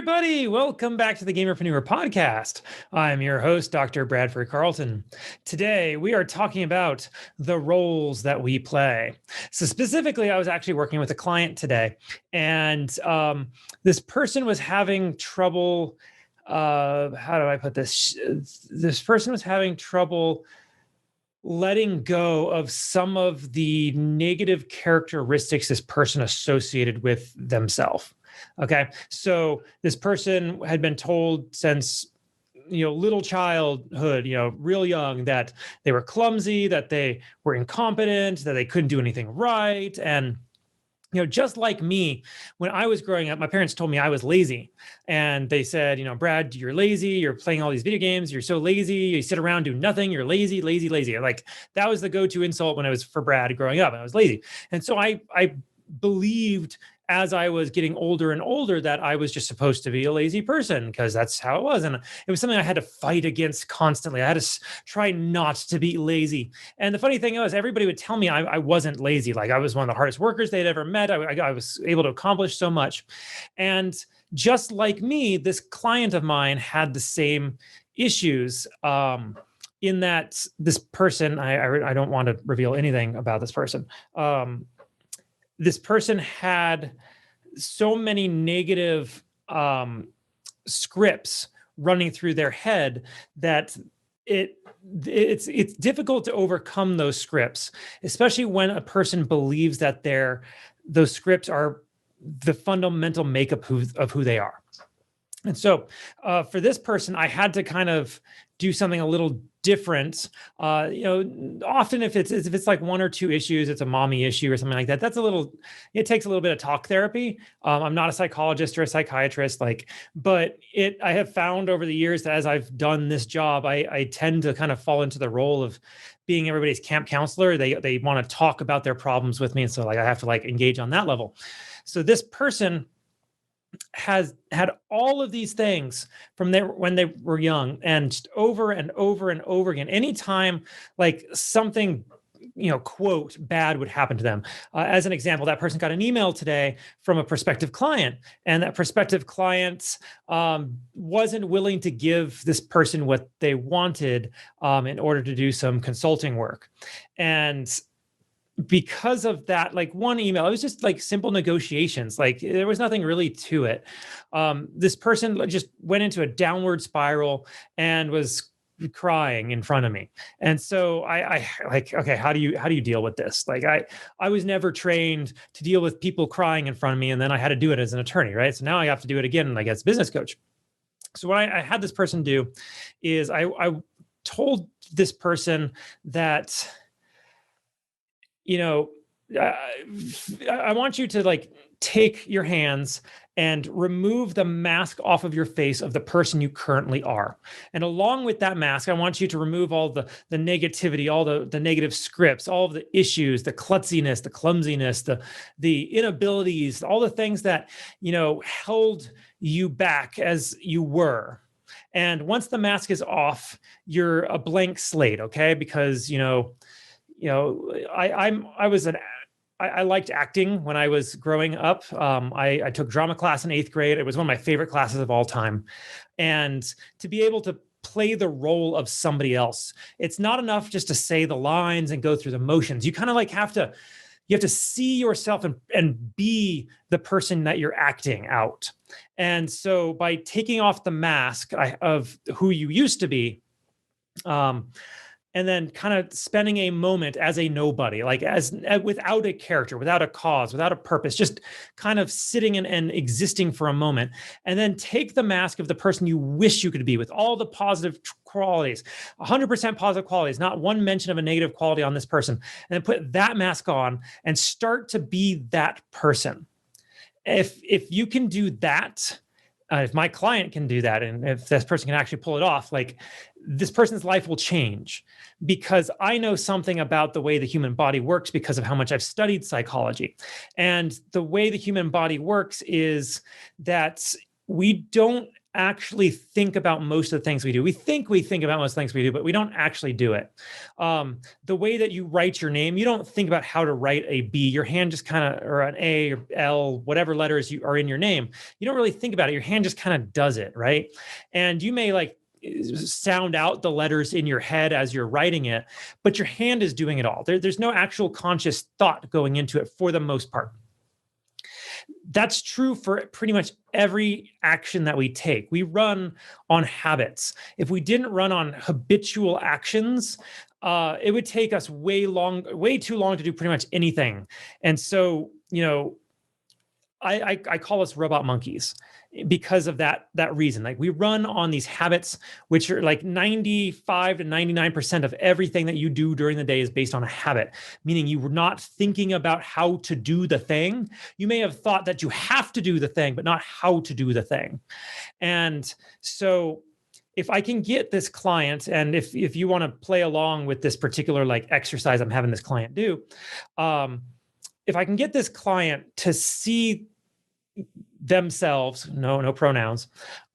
everybody. Welcome back to the Gamerpreneur podcast. I'm your host, Dr. Bradford Carlton. Today, we are talking about the roles that we play. So specifically, I was actually working with a client today, and this person was having trouble. How do I put this? This person was having trouble letting go of some of the negative characteristics this person associated with themselves. Okay. So this person had been told since, little childhood, real young, that they were clumsy, that they were incompetent, that they couldn't do anything right. And just like me, when I was growing up, my parents told me I was lazy. And they said, Brad, you're lazy. You're playing all these video games. You're so lazy. You sit around, do nothing. You're lazy, lazy, lazy. Like that was the go-to insult when I was for Brad growing up. I was lazy. And so I believed as I was getting older and older that I was just supposed to be a lazy person because that's how it was. And it was something I had to fight against constantly. I had to try not to be lazy. And the funny thing was, everybody would tell me I wasn't lazy. Like I was one of the hardest workers they'd ever met. I was able to accomplish so much. And just like me, this client of mine had the same issues. In that this person, I don't want to reveal anything about this person. This person had so many negative scripts running through their head that it's difficult to overcome those scripts, especially when a person believes that those scripts are the fundamental makeup of who they are. And so for this person, I had to kind of do something a little different. Often if it's like one or two issues, it's a mommy issue or something like that. It takes a little bit of talk therapy. I'm not a psychologist or a psychiatrist, but I have found over the years that as I've done this job, I tend to kind of fall into the role of being everybody's camp counselor. They want to talk about their problems with me. And so I have to engage on that level. So this person has had all of these things from when they were young, and just over and over and over again. Anytime something, quote, bad would happen to them. As an example, that person got an email today from a prospective client, and that prospective client wasn't willing to give this person what they wanted in order to do some consulting work. And because of that, one email, it was just simple negotiations. There was nothing really to it. This person just went into a downward spiral and was crying in front of me. And so I okay, how do you deal with this? I was never trained to deal with people crying in front of me. And then I had to do it as an attorney, right? So now I have to do it again, as a business coach. So what I had this person do is I told this person that, I want you to take your hands and remove the mask off of your face of the person you currently are. And along with that mask, I want you to remove all the negativity, all the negative scripts, all of the issues, the klutziness, the clumsiness, the inabilities, all the things that, held you back as you were. And once the mask is off, you're a blank slate, okay? Because, I liked acting when I was growing up. I took drama class in 8th grade. It was one of my favorite classes of all time. And to be able to play the role of somebody else, it's not enough just to say the lines and go through the motions. You kind of you have to see yourself and be the person that you're acting out. And so by taking off the mask of who you used to be, and then kind of spending a moment as a nobody, without a character, without a cause, without a purpose, just kind of sitting and existing for a moment, and then take the mask of the person you wish you could be with all the positive qualities, 100% positive qualities, not one mention of a negative quality on this person, and then put that mask on and start to be that person. If you can do that, if my client can do that, and if this person can actually pull it off, this person's life will change, because I know something about the way the human body works because of how much I've studied psychology. And the way the human body works is that we don't actually think about most of the things we do. We think about most things we do, but we don't actually do it. The way that you write your name, you don't think about how to write a B. Your hand just kind of, or an A or L, whatever letters you are in your name. You don't really think about it. Your hand just kind of does it, right? And you may like sound out the letters in your head as you're writing it, but your hand is doing it all. There's no actual conscious thought going into it for the most part. That's true for pretty much every action that we take. We run on habits. If we didn't run on habitual actions, it would take us way too long to do pretty much anything. And so, I call us robot monkeys because of that reason. Like we run on these habits, which are like 95 to 99% of everything that you do during the day is based on a habit, meaning you were not thinking about how to do the thing. You may have thought that you have to do the thing, but not how to do the thing. And so if I can get this client, and if you want to play along with this particular like exercise I'm having this client do, if I can get this client to see themselves, no pronouns.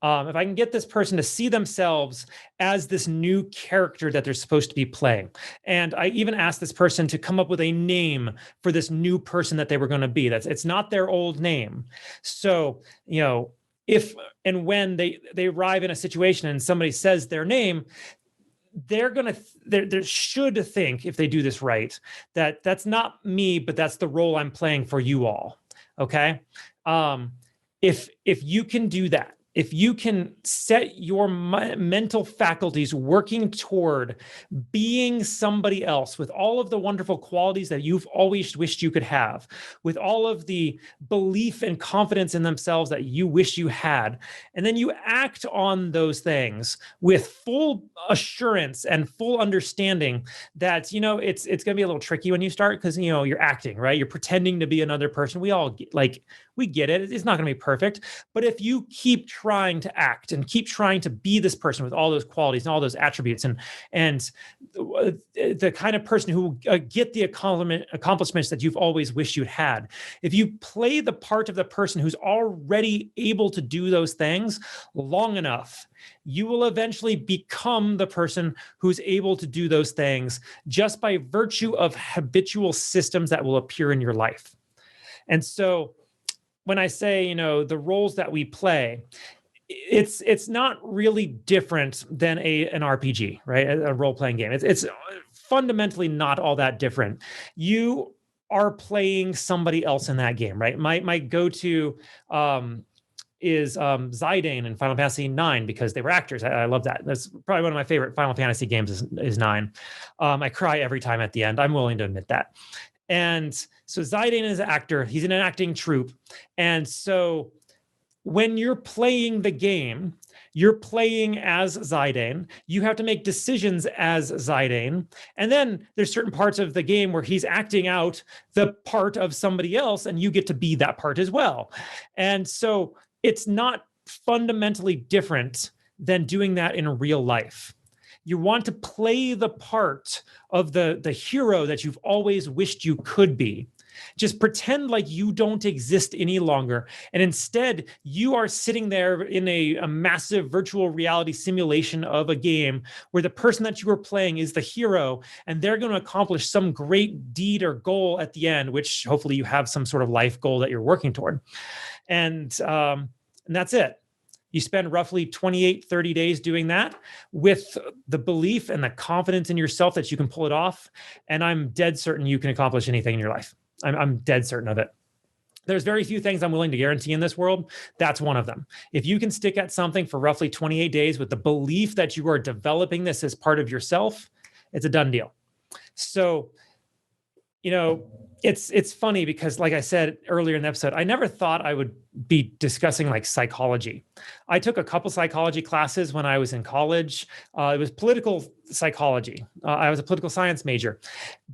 If I can get this person to see themselves as this new character that they're supposed to be playing. And I even asked this person to come up with a name for this new person that they were going to be. It's not their old name. So, if and when they arrive in a situation and somebody says their name, they should think, if they do this right, that that's not me, but that's the role I'm playing for you all. Okay. If you can do that, if you can set your mental faculties working toward being somebody else with all of the wonderful qualities that you've always wished you could have, with all of the belief and confidence in themselves that you wish you had, and then you act on those things with full assurance and full understanding that, it's going to be a little tricky when you start because, you're acting, right? You're pretending to be another person. We all we get it. It's not going to be perfect. But if you keep trying to act and keep trying to be this person with all those qualities and all those attributes and the kind of person who will get the accomplishments that you've always wished you'd had, if you play the part of the person who's already able to do those things long enough, you will eventually become the person who's able to do those things just by virtue of habitual systems that will appear in your life. And so when I say, the roles that we play, it's not really different than an RPG, right? A role-playing game. It's fundamentally not all that different. You are playing somebody else in that game, right? My go-to is Zidane in Final Fantasy IX because they were actors. I love that. That's probably one of my favorite Final Fantasy games is 9. I cry every time at the end. I'm willing to admit that. And so Zidane is an actor. He's in an acting troupe. And so when you're playing the game, you're playing as Zidane. You have to make decisions as Zidane. And then there's certain parts of the game where he's acting out the part of somebody else, and you get to be that part as well. And so it's not fundamentally different than doing that in real life. You want to play the part of the hero that you've always wished you could be. Just pretend like you don't exist any longer. And instead, you are sitting there in a massive virtual reality simulation of a game where the person that you are playing is the hero, and they're going to accomplish some great deed or goal at the end, which hopefully you have some sort of life goal that you're working toward. And that's it. You spend roughly 28, 30 days doing that with the belief and the confidence in yourself that you can pull it off. And I'm dead certain you can accomplish anything in your life. I'm dead certain of it. There's very few things I'm willing to guarantee in this world. That's one of them. If you can stick at something for roughly 28 days with the belief that you are developing this as part of yourself, it's a done deal. So, it's funny because, like I said earlier in the episode, I never thought I would be discussing like psychology. I took a couple psychology classes when I was in college. It was political psychology. I was a political science major,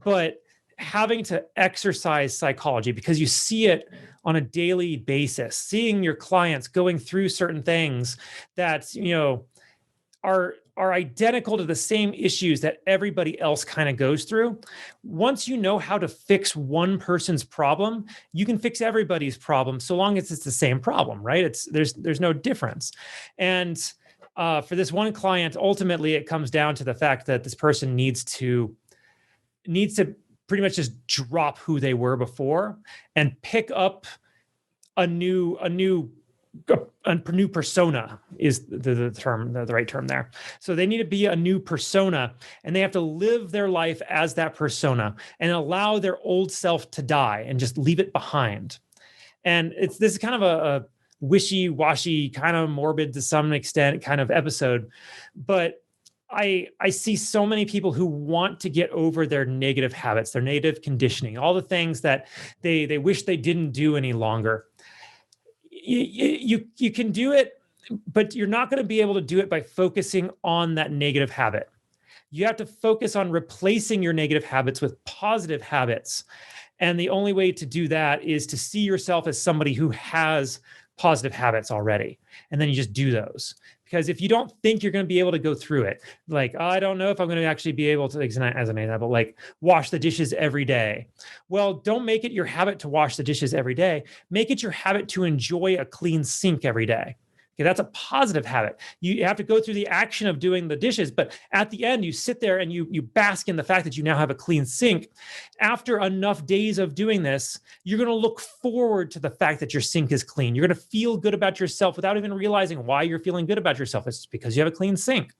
but having to exercise psychology because you see it on a daily basis, seeing your clients going through certain things that, are are identical to the same issues that everybody else kind of goes through. Once you know how to fix one person's problem, you can fix everybody's problem so long as it's the same problem, right? There's no difference. And for this one client, ultimately it comes down to the fact that this person needs to pretty much just drop who they were before and pick up a new persona is the term, the right term there. So they need to be a new persona, and they have to live their life as that persona and allow their old self to die and just leave it behind. And this is kind of a wishy-washy, kind of morbid to some extent kind of episode, but I see so many people who want to get over their negative habits, their negative conditioning, all the things that they wish they didn't do any longer. You can do it, but you're not going to be able to do it by focusing on that negative habit. You have to focus on replacing your negative habits with positive habits. And the only way to do that is to see yourself as somebody who has positive habits already. And then you just do those. Because if you don't think you're going to be able to go through it, like, I don't know if I'm going to actually be able to, as an example, like wash the dishes every day. Well, don't make it your habit to wash the dishes every day. Make it your habit to enjoy a clean sink every day. Okay, that's a positive habit. You have to go through the action of doing the dishes, but at the end, you sit there and you bask in the fact that you now have a clean sink. After enough days of doing this, you're going to look forward to the fact that your sink is clean. You're going to feel good about yourself without even realizing why you're feeling good about yourself. It's because you have a clean sink.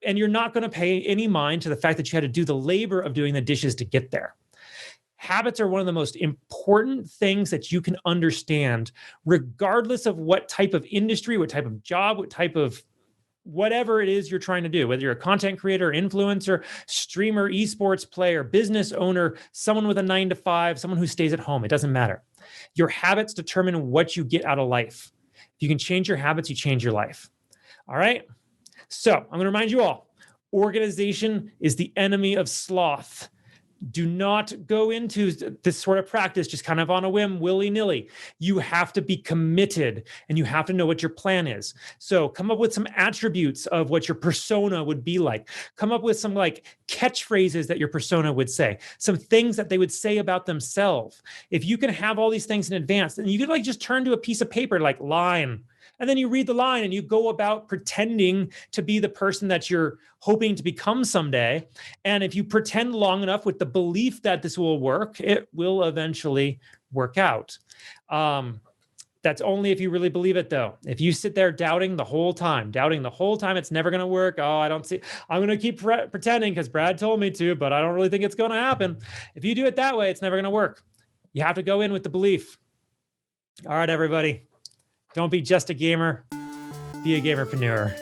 And you're not going to pay any mind to the fact that you had to do the labor of doing the dishes to get there. Habits are one of the most important things that you can understand, regardless of what type of industry, what type of job, what type of whatever it is you're trying to do, whether you're a content creator, influencer, streamer, esports player, business owner, someone with a 9-to-5, someone who stays at home. It doesn't matter. Your habits determine what you get out of life. If you can change your habits, you change your life. All right. So I'm going to remind you all, organization is the enemy of sloth. Do not go into this sort of practice just kind of on a whim, willy-nilly. You have to be committed and you have to know what your plan is. So come up with some attributes of what your persona would be like. Come up with some like catchphrases that your persona would say, some things that they would say about themselves. If you can have all these things in advance, then you could like just turn to a piece of paper, like line, and then you read the line and you go about pretending to be the person that you're hoping to become someday. And if you pretend long enough with the belief that this will work, it will eventually work out. That's only if you really believe it, though. If you sit there doubting the whole time, it's never going to work. Oh, I don't see. I'm going to keep pretending because Brad told me to, but I don't really think it's going to happen. If you do it that way, it's never going to work. You have to go in with the belief. All right, everybody. Don't be just a gamer. Be a gamerpreneur.